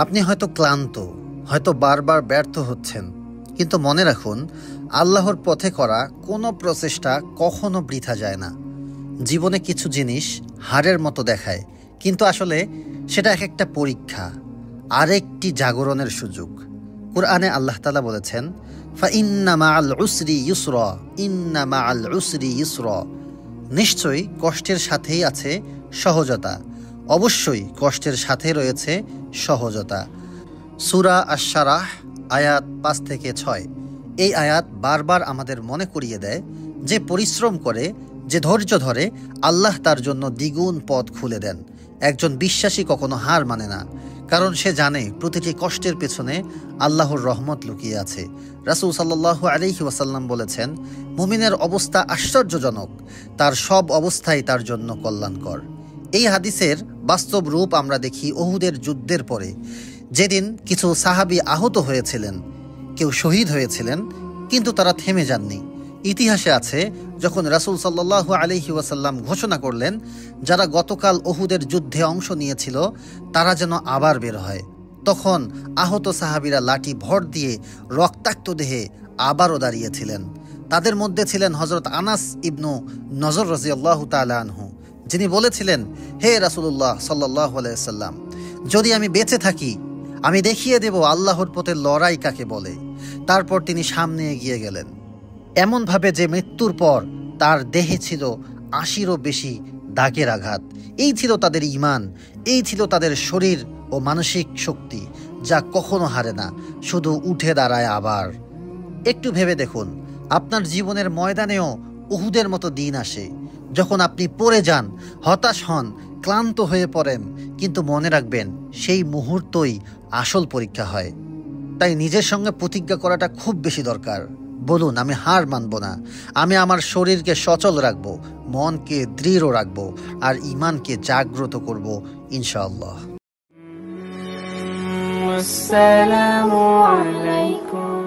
আপনি হয়তো ক্লান্ত, হয়তো বারবার ব্যর্থ হচ্ছেন, কিন্তু মনে রাখুন, আল্লাহর পথে করা কোনো প্রচেষ্টা কখনো বৃথা যায় না। জীবনে কিছু জিনিস হারের মতো দেখায়, কিন্তু আসলে সেটা এক একটা পরীক্ষা, আরেকটি জাগরণের সুযোগ। কুরআনে আল্লাহ তাআলা বলেছেন, ফাইন্না মাআল উসরি ইউসরা, ইন্না মাআল উসরি ইউসরা। নিশ্চয়ই কষ্টের সাথেই আছে সহজতা, অবশ্যই কষ্টের সাথে রয়েছে সহজতা। সূরা আশ-শারাহ আয়াত ৫ থেকে ৬। এই আয়াত বারবার আমাদের মনে করিয়ে দেয় যে পরিশ্রম করে, যে ধৈর্য ধরে, আল্লাহ তার জন্য দ্বিগুণ পথ খুলে দেন। একজন বিশ্বাসী কখনো হার মানে না, কারণ সে জানে প্রতিটি কষ্টের পেছনে আল্লাহর রহমত লুকিয়ে আছে। রাসূল সাল্লাল্লাহু আলাইহি ওয়াসাল্লাম বলেছেন, মুমিনের অবস্থা আশ্চর্যজনক, তার সব অবস্থাই তার জন্য কল্যাণকর। এই হাদিসের বাস্তব রূপ আমরা দেখি উহুদের যুদ্ধের পরে, যেদিন কিছু সাহাবী আহত হয়েছিলেন, কেউ শহীদ হয়েছিলেন, কিন্তু তারা থেমে যাননি। ইতিহাসে আছে, যখন রাসূল সাল্লাল্লাহু আলাইহি ওয়াসাল্লাম ঘোষণা করলেন, যারা গতকাল উহুদের যুদ্ধে অংশ নিয়েছিল তারা যেন আবার বের হয়, তখন আহত সাহাবীরা লাঠি ভর দিয়ে রক্তাক্ত দেহে আবারও দাঁড়িয়েছিলেন। তাদের মধ্যে ছিলেন হযরত আনাস ইবনু নজর রাদিয়াল্লাহু তাআলা আনহু, যিনি বলেছিলেন, হে রাসূলুল্লাহ সাল্লাল্লাহু আলাইহি ওয়াসাল্লাম, যদি আমি বেঁচে থাকি, আমি দেখিয়ে দেব আল্লাহর পথে লড়াই কাকে বলে। তারপর তিনি সামনে এগিয়ে গেলেন, এমনভাবে যে মৃত্যুর পর তার দেহে ছিল ৮০-ও বেশি দাগের আঘাত। এই ছিল তাদের ঈমান, এই ছিল তাদের শরীর ও মানসিক শক্তি, যা কখনো হারে না, শুধু উঠে দাঁড়ায় আবার। একটু ভেবে দেখুন, আপনার জীবনের ময়দানেও উহুদের মতো দিন আসে, যখন আপনি পড়ে যান, হতাশ হন, ক্লান্ত হয়ে পড়েন, কিন্তু মনে রাখবেন, সেই মুহূর্তই আসল পরীক্ষা হয়। তাই নিজের সঙ্গে প্রতিজ্ঞা করাটা খুব বেশি দরকার। বলুন, আমি হার মানব না, আমি আমার শরীরকে সচল রাখবো, মনকে দৃঢ় রাখবো, আর ঈমানকে জাগ্রত করব ইনশাআল্লাহ। আসসালামু আলাইকুম।